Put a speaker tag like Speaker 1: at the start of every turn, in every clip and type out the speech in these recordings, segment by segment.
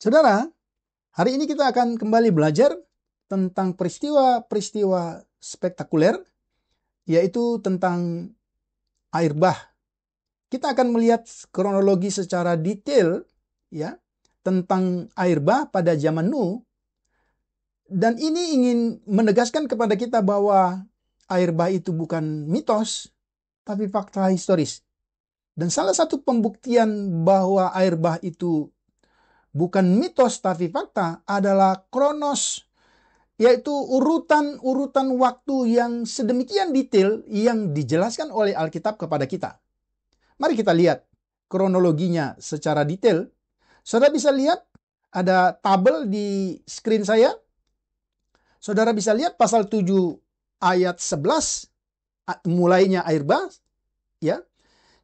Speaker 1: Saudara, hari ini kita akan kembali belajar tentang peristiwa-peristiwa spektakuler, yaitu tentang air bah. Kita akan melihat kronologi secara detail ya tentang air bah pada zaman Nuh, dan ini ingin menegaskan kepada kita bahwa air bah itu bukan mitos, tapi fakta historis. Dan salah satu pembuktian bahwa air bah itu bukan mitos tapi fakta adalah kronos, yaitu urutan waktu yang sedemikian detail yang dijelaskan oleh Alkitab kepada kita. Mari kita lihat kronologinya secara detail. Saudara bisa lihat ada tabel di screen saya. Saudara bisa lihat pasal 7 ayat 11 mulainya air bah ya.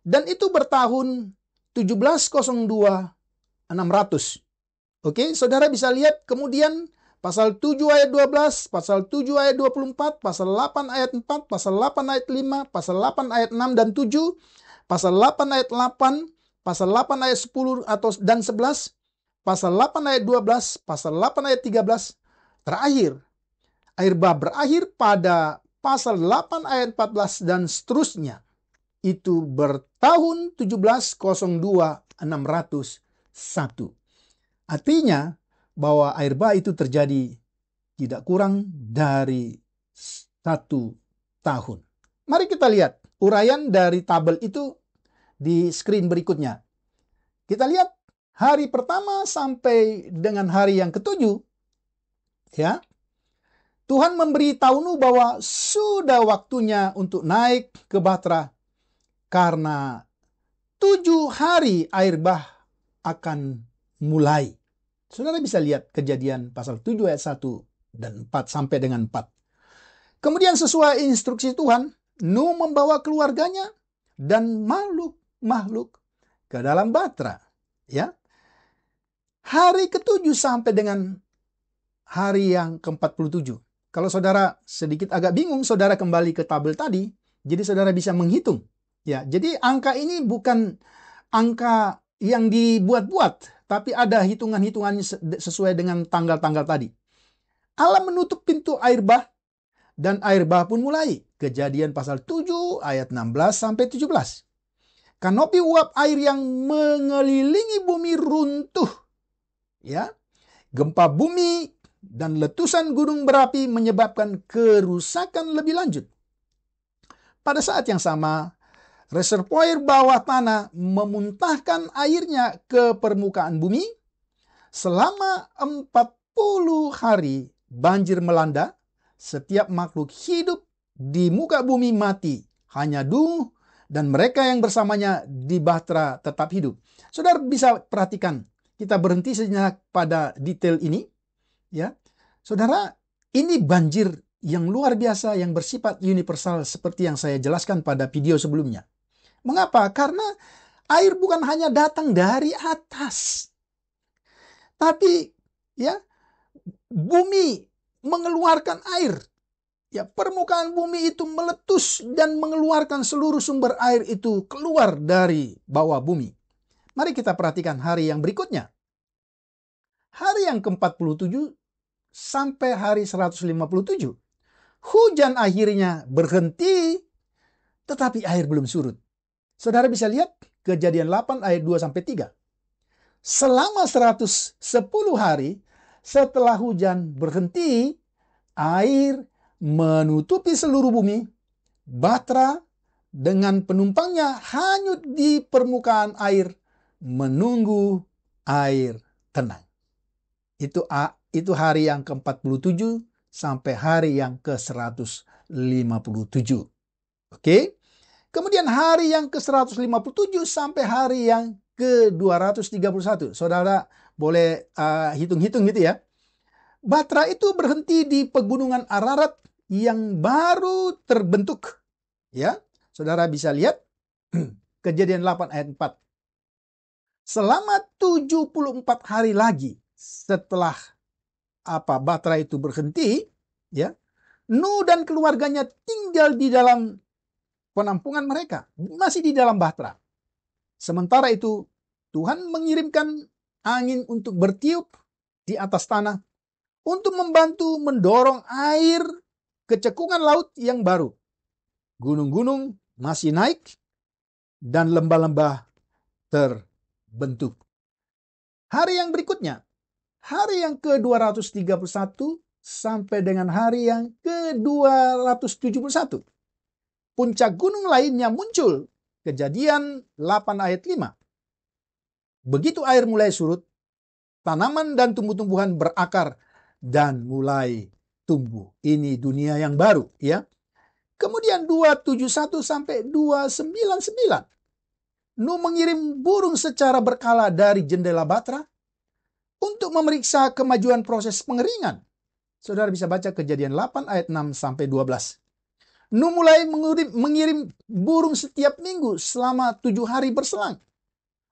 Speaker 1: Dan itu bertahun 1702 600. Oke, saudara bisa lihat kemudian pasal 7 ayat 12, pasal 7 ayat 24, pasal 8 ayat 4, pasal 8 ayat 5, pasal 8 ayat 6 dan 7, pasal 8 ayat 8, pasal 8 ayat 10 dan 11, pasal 8 ayat 12, pasal 8 ayat 13. Terakhir, air bah berakhir pada pasal 8 ayat 14 dan seterusnya. Itu bertahun 1702 601. Artinya bahwa air bah itu terjadi tidak kurang dari 1 tahun. Mari kita lihat uraian dari tabel itu di screen berikutnya. Kita lihat hari pertama sampai dengan hari yang ketujuh, ya. Tuhan memberitahu Nuh bahwa sudah waktunya untuk naik ke bahtera karena 7 hari air bah akan mulai. Saudara bisa lihat Kejadian pasal 7 ayat 1 dan 4 sampai dengan 4. Kemudian sesuai instruksi Tuhan, Nuh membawa keluarganya dan makhluk-makhluk ke dalam bahtera. Ya. Hari ke-7 sampai dengan hari yang ke-47. Kalau saudara sedikit agak bingung, saudara kembali ke tabel tadi, jadi saudara bisa menghitung. Ya, jadi angka ini bukan angka yang dibuat-buat, tapi ada hitungan-hitungannya sesuai dengan tanggal-tanggal tadi. Allah menutup pintu air bah dan air bah pun mulai. Kejadian pasal 7 ayat 16 sampai 17. Kanopi uap air yang mengelilingi bumi runtuh. Ya. Gempa bumi dan letusan gunung berapi menyebabkan kerusakan lebih lanjut. Pada saat yang sama, reservoir bawah tanah memuntahkan airnya ke permukaan bumi. Selama 40 hari banjir melanda, setiap makhluk hidup di muka bumi mati. Hanya Nuh dan mereka yang bersamanya di bahtera tetap hidup. Saudara bisa perhatikan, kita berhenti sejenak pada detail ini. Ya, saudara, ini banjir yang luar biasa yang bersifat universal seperti yang saya jelaskan pada video sebelumnya. Mengapa? Karena air bukan hanya datang dari atas, tapi ya bumi mengeluarkan air. Ya, permukaan bumi itu meletus dan mengeluarkan seluruh sumber air itu keluar dari bawah bumi. Mari kita perhatikan hari yang berikutnya. Hari yang ke-47 sampai hari 157. Hujan akhirnya berhenti, tetapi air belum surut. Saudara bisa lihat Kejadian 8 ayat 2 sampai 3. Selama 110 hari setelah hujan berhenti, air menutupi seluruh bumi. Bahtera dengan penumpangnya hanyut di permukaan air menunggu air tenang. Itu hari yang ke-47 sampai hari yang ke-157. Oke? Kemudian hari yang ke-157 sampai hari yang ke-231. Saudara boleh hitung-hitung gitu ya. Bahtera itu berhenti di pegunungan Ararat yang baru terbentuk. Ya, saudara bisa lihat Kejadian 8 ayat 4. selama 74 hari lagi setelah Batra itu berhenti, ya, Nuh dan keluarganya tinggal di dalam penampungan mereka, masih di dalam Batra. Sementara itu Tuhan mengirimkan angin untuk bertiup di atas tanah untuk membantu mendorong air ke cekungan laut yang baru. Gunung-gunung masih naik dan lembah-lembah terbentuk. Hari yang berikutnya, hari yang ke-231 sampai dengan hari yang ke-271. Puncak gunung lainnya muncul. Kejadian 8 ayat 5. Begitu air mulai surut, tanaman dan tumbuh-tumbuhan berakar dan mulai tumbuh. Ini dunia yang baru, ya. Kemudian 271 sampai 299. Nuh mengirim burung secara berkala dari jendela Batra untuk memeriksa kemajuan proses pengeringan. Saudara bisa baca Kejadian 8 ayat 6 sampai 12. Nuh mulai mengirim burung setiap minggu selama 7 hari berselang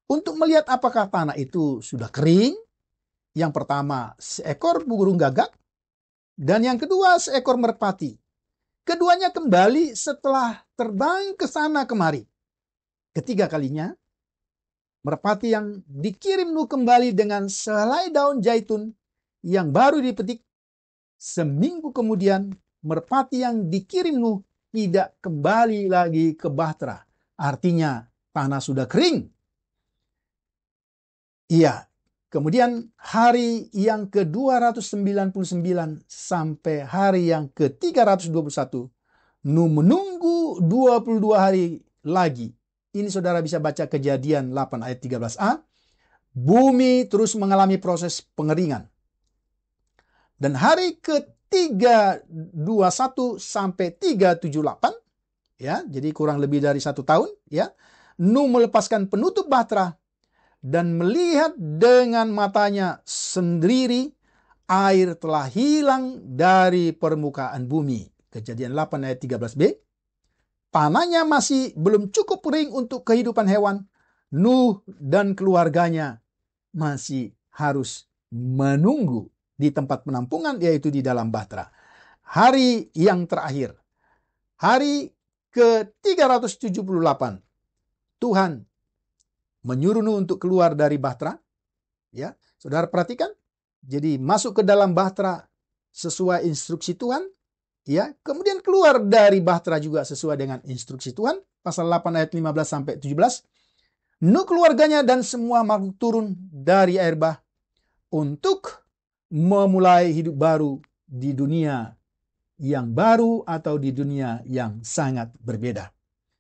Speaker 1: untuk melihat apakah tanah itu sudah kering. Yang pertama, seekor burung gagak, dan yang kedua, seekor merpati. Keduanya kembali setelah terbang ke sana kemari. Ketiga kalinya, merpati yang dikirim Nuh kembali dengan sehelai daun zaitun yang baru dipetik. Seminggu kemudian, merpati yang dikirim Nuh tidak kembali lagi ke Batra. Artinya, tanah sudah kering. Iya, kemudian hari yang ke-299 sampai hari yang ke-321, Nuh menunggu 22 hari lagi. Ini saudara bisa baca Kejadian 8 ayat 13a. Bumi terus mengalami proses pengeringan. Dan hari ke-321 sampai 378, ya, jadi kurang lebih dari 1 tahun, ya, Nuh melepaskan penutup Batra dan melihat dengan matanya sendiri air telah hilang dari permukaan bumi. Kejadian 8 ayat 13b. Tanahnya masih belum cukup kering untuk kehidupan hewan. Nuh dan keluarganya masih harus menunggu di tempat penampungan, yaitu di dalam Batra. Hari yang terakhir, hari ke-378, Tuhan menyuruh Nuh untuk keluar dari Batra. Ya, saudara perhatikan. Jadi masuk ke dalam Batra sesuai instruksi Tuhan. Ya, kemudian keluar dari Batra juga sesuai dengan instruksi Tuhan. Pasal 8 ayat 15 sampai 17. Nuh, keluarganya dan semua makhluk turun dari air bah untuk memulai hidup baru di dunia yang baru atau di dunia yang sangat berbeda.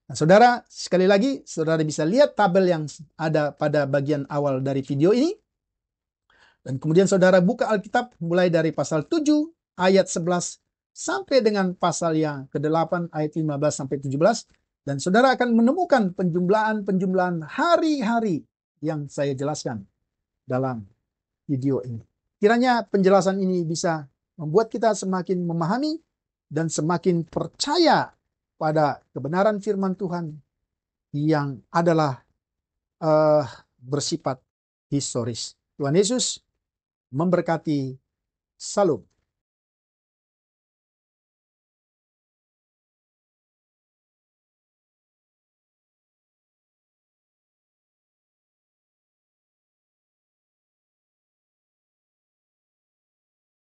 Speaker 1: Nah, saudara, sekali lagi, saudara bisa lihat tabel yang ada pada bagian awal dari video ini. Dan kemudian saudara buka Alkitab mulai dari pasal 7 ayat 11 sampai dengan pasal yang ke-8 ayat 15 sampai 17. Dan saudara akan menemukan penjumlahan hari-hari yang saya jelaskan dalam video ini. Kiranya penjelasan ini bisa membuat kita semakin memahami dan semakin percaya pada kebenaran firman Tuhan yang adalah bersifat historis. Tuhan Yesus memberkati. Salam.